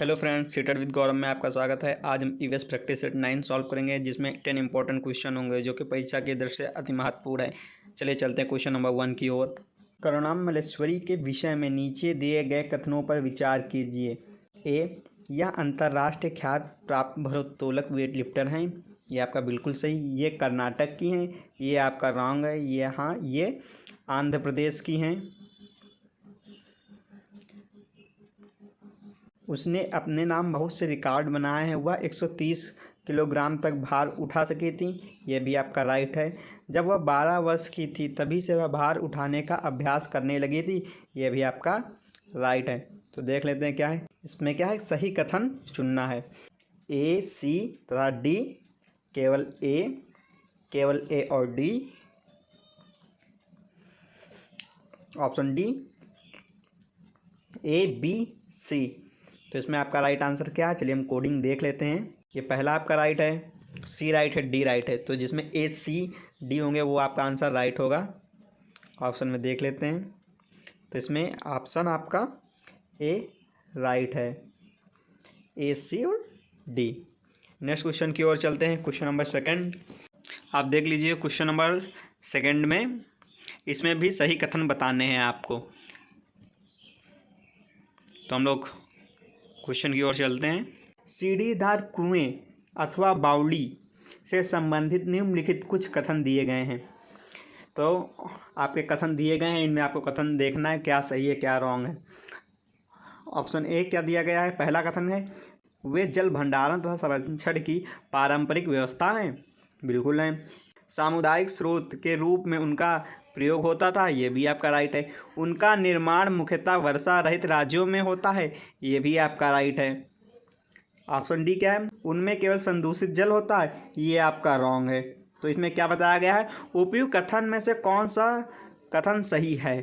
Hello friends, seated with गौरव में आपका स्वागत है। आज हम ईवीएस प्रैक्टिस सेट 9 सॉल्व करेंगे, जिसमें 10 इंपॉर्टेंट क्वेश्चन होंगे जो कि परीक्षा की दृष्टि से अति महत्वपूर्ण है। चलिए चलते हैं क्वेश्चन नंबर 1 की ओर। करुणाम मल्लेश्वरी के विषय में नीचे दिए गए कथनों पर विचार कीजिए। ए, यह अंतर्राष्ट्रीय ख्याति प्राप्त भारोत्तोलक वेट लिफ्टर हैं। ये आपका बिल्कुल सही। ये कर्नाटक की हैं। ये आपका रॉन्ग है। ये आंध्र प्रदेश की हैं। उसने अपने नाम बहुत से रिकॉर्ड बनाए हैं। वह 130 किलोग्राम तक भार उठा सकी थी। यह भी आपका राइट है। जब वह 12 वर्ष की थी तभी से वह भार उठाने का अभ्यास करने लगी थी। यह भी आपका राइट है। तो देख लेते हैं क्या है इसमें। क्या है, सही कथन चुनना है। ए, सी तथा डी, केवल ए और डी। ऑप्शन डी, ए, बी, सी। तो इसमें आपका राइट आंसर क्या है, चलिए हम कोडिंग देख लेते हैं। ये पहला आपका राइट है, सी राइट है, डी राइट है। तो जिसमें ए, सी, डी होंगे वो आपका आंसर राइट होगा। ऑप्शन में देख लेते हैं। तो इसमें ऑप्शन आपका ए राइट है, ए, सी और डी। नेक्स्ट क्वेश्चन की ओर चलते हैं। क्वेश्चन नंबर सेकंड आप देख लीजिए। क्वेश्चन नंबर सेकंड में इसमें भी सही कथन बताने हैं आपको। तो हम लोग क्वेश्चन की ओर चलते हैं। सीढ़ीदार कुएं अथवा बावड़ी से संबंधित निम्नलिखित कुछ कथन दिए गए हैं। तो आपके कथन दिए गए हैं, इनमें आपको कथन देखना है क्या सही है क्या रॉन्ग है। ऑप्शन ए क्या दिया गया है, पहला कथन है वे जल भंडारण तथा संरक्षण की पारंपरिक व्यवस्था है। बिल्कुल है। सामुदायिक स्रोत के रूप में उनका प्रयोग होता था। ये भी आपका राइट है। उनका निर्माण मुख्यतः वर्षा रहित राज्यों में होता है। ये भी आपका राइट है। ऑप्शन डी क्या है, उनमें केवल संदूषित जल होता है। ये आपका रॉन्ग है। तो इसमें क्या बताया गया है, उपयुक्त कथन में से कौन सा कथन सही है।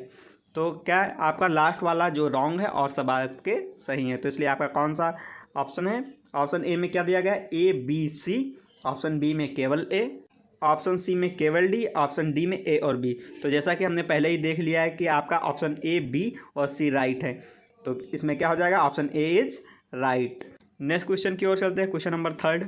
तो क्या है, आपका लास्ट वाला जो रॉन्ग है और सब आपके सही है। तो इसलिए आपका कौन सा ऑप्शन है। ऑप्शन ए में क्या दिया गया है, ए, बी, सी। ऑप्शन बी में केवल ए, ऑप्शन सी में केवल डी, ऑप्शन डी में ए और बी। तो जैसा कि हमने पहले ही देख लिया है कि आपका ऑप्शन ए, बी और सी राइट है। तो इसमें क्या हो जाएगा, option A is right. Next question की ओर चलते हैं। Question number third.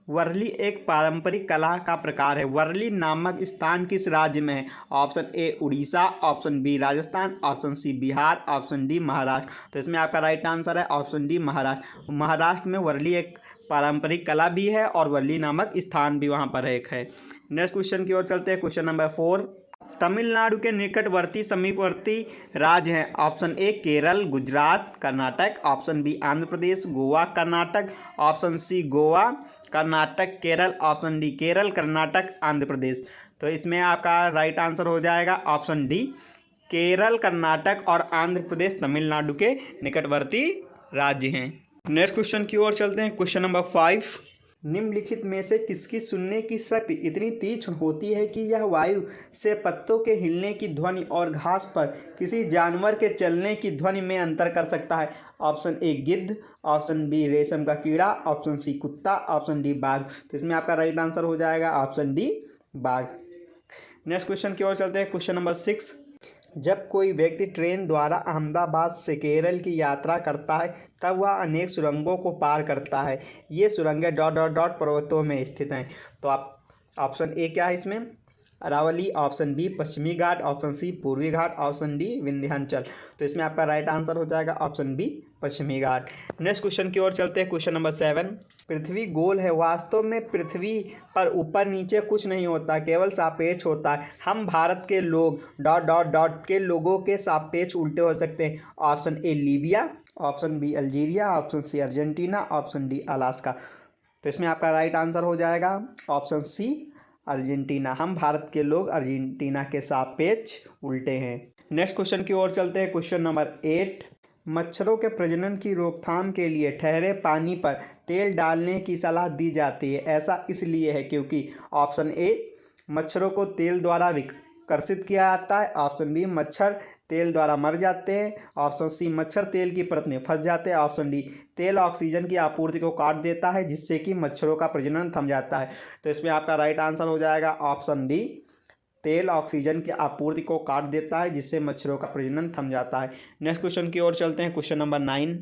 वर्ली एक पारंपरिक कला का प्रकार है। वर्ली नामक स्थान किस राज्य में है। Option A Orissa, option B Rajasthan, option C Bihar, option D Maharashtra. तो इसमें आपका राइट आंसर है ऑप्शन डी महाराष्ट्र। महाराष्ट्र में वर्ली एक पारंपरिक कला भी है और वर्ली नामक स्थान भी वहाँ पर एक है। नेक्स्ट क्वेश्चन की ओर चलते हैं। Question number 4। तमिलनाडु के निकटवर्ती समीपवर्ती राज्य हैं। Option A Kerala, Gujarat, Karnataka, option B Andhra Pradesh, Goa, Karnataka, option C Goa, Karnataka, Kerala, option D Kerala, Karnataka, Andhra Pradesh. तो इसमें आपका राइट आंसर हो जाएगा ऑप्शन डी, केरल, कर्नाटक और आंध्र प्रदेश तमिलनाडु के निकटवर्ती राज्य हैं। नेक्स्ट क्वेश्चन की ओर चलते हैं। Question number 5। निम्नलिखित में से किसकी सुनने की शक्ति इतनी तीक्ष्ण होती है कि यह वायु से पत्तों के हिलने की ध्वनि और घास पर किसी जानवर के चलने की ध्वनि में अंतर कर सकता है। ऑप्शन ए गिद्ध, ऑप्शन बी रेशम का कीड़ा, ऑप्शन सी कुत्ता, ऑप्शन डी बाघ। तो इसमें आपका राइट आंसर हो जाएगा ऑप्शन डी बाघ। नेक्स्ट क्वेश्चन की ओर चलते हैं। Question number 6। जब कोई व्यक्ति ट्रेन द्वारा अहमदाबाद से केरल की यात्रा करता है तब वह अनेक सुरंगों को पार करता है। ये सुरंगें डॉट डॉट डॉट पर्वतों में स्थित हैं। तो आप ऑप्शन ए क्या है इसमें, अरावली, ऑप्शन बी पश्चिमी घाट, ऑप्शन सी पूर्वी घाट, ऑप्शन डी विंध्याचल। तो इसमें आपका राइट आंसर हो जाएगा ऑप्शन बी पश्चिमी घाट। नेक्स्ट क्वेश्चन की ओर चलते हैं। Question number 7। पृथ्वी गोल है। वास्तव में पृथ्वी पर ऊपर नीचे कुछ नहीं होता, केवल सापेक्ष होता है। हम भारत के लोग डॉट डॉट डॉट के लोगों के सापेक्ष उल्टे हो सकते हैं। Option A Libya, option B Algeria, option C Argentina, option D Alaska. तो इसमें आपका राइट आंसर हो जाएगा ऑप्शन सी अर्जेंटीना। हम भारत के लोग अर्जेंटीना के सापेक्ष उल्टे हैं। नेक्स्ट क्वेश्चन की ओर चलते हैं। Question number 8। मच्छरों के प्रजनन की रोकथाम के लिए ठहरे पानी पर तेल डालने की सलाह दी जाती है। ऐसा इसलिए है क्योंकि ऑप्शन ए मच्छरों को तेल द्वारा विकर्षित किया जाता है, ऑप्शन बी मच्छर तेल द्वारा मर जाते हैं, ऑप्शन सी मच्छर तेल की परत में फंस जाते हैं, ऑप्शन डी तेल ऑक्सीजन की आपूर्ति को काट देता है जिससे कि मच्छरों का प्रजनन थम जाता है। तो इसमें आपका राइट आंसर हो जाएगा ऑप्शन डी, तेल ऑक्सीजन की आपूर्ति को काट देता है जिससे मच्छरों का प्रजनन थम जाता है। नेक्स्ट क्वेश्चन की ओर चलते हैं। Question number 9।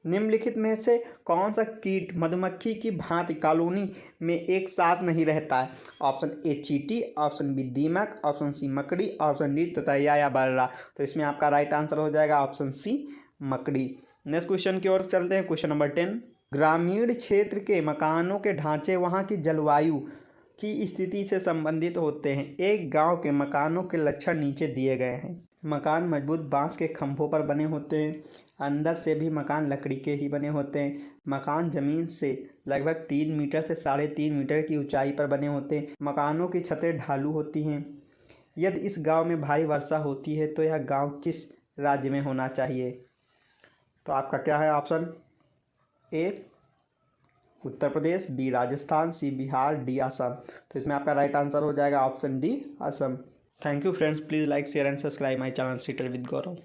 निम्नलिखित में से कौन सा कीट मधुमक्खी की भांति कॉलोनी में एक साथ नहीं रहता है? ऑप्शन ए चींटी, ऑप्शन बी दीमक, ऑप्शन सी मकड़ी, ऑप्शन डी ततैया या बर्रा। तो इसमें आपका राइट आंसर हो जाएगा ऑप्शन सी मकड़ी। नेक्स्ट क्वेश्चन की ओर चलते हैं। क्वेश्चन नंबर 10, ग्रामीण क्षेत्र के मकानों के ढांचे वहाँ की जलवायु की स्थिति से संबंधित होते हैं। एक गांव के मकानों के लक्षण नीचे दिए गए हैं। मकान मजबूत बांस के खंभों पर बने होते हैं। अंदर से भी मकान लकड़ी के ही बने होते हैं। मकान जमीन से लगभग 3 मीटर से 3.5 मीटर की ऊंचाई पर बने होते हैं। मकानों की छतें ढालू होती हैं। यदि इस गांव में भारी वर्षा होती है तो यह गांव किस राज्य में होना चाहिए? तो आपका क्या है ऑप्शन? ए उत्तर प्रदेश, बी राजस्थान, सी बिहार, डी असम। तो इसमें आपका राइट आंसर हो जाएगा option D Assam. Thank you friends, please like share and subscribe my channel seater with Gaurav.